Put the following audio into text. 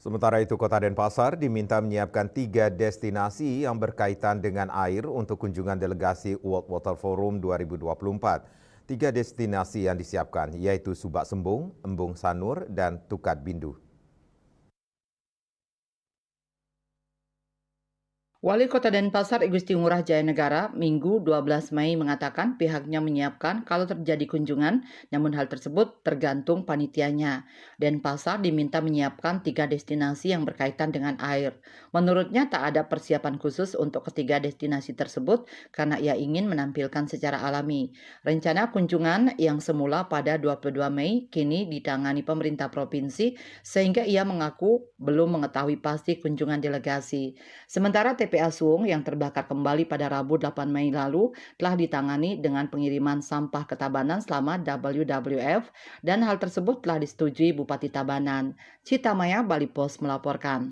Sementara itu, Kota Denpasar diminta menyiapkan 3 destinasi yang berkaitan dengan air untuk kunjungan delegasi World Water Forum 2024. 3 destinasi yang disiapkan yaitu Subak Sembung, Embung Sanur, dan Tukat Bindu. Wali Kota Denpasar Igusti Ngurah Jayanegara Minggu 12 Mei mengatakan pihaknya menyiapkan kalau terjadi kunjungan, namun hal tersebut tergantung panitianya. Denpasar diminta menyiapkan 3 destinasi yang berkaitan dengan air. Menurutnya tak ada persiapan khusus untuk ketiga destinasi tersebut karena ia ingin menampilkan secara alami. Rencana kunjungan yang semula pada 22 Mei kini ditangani pemerintah provinsi sehingga ia mengaku belum mengetahui pasti kunjungan delegasi. Sementara TPA Suung yang terbakar kembali pada Rabu 8 Mei lalu telah ditangani dengan pengiriman sampah ke Tabanan selama WWF dan hal tersebut telah disetujui Bupati Tabanan. Citamaya Bali Pos melaporkan.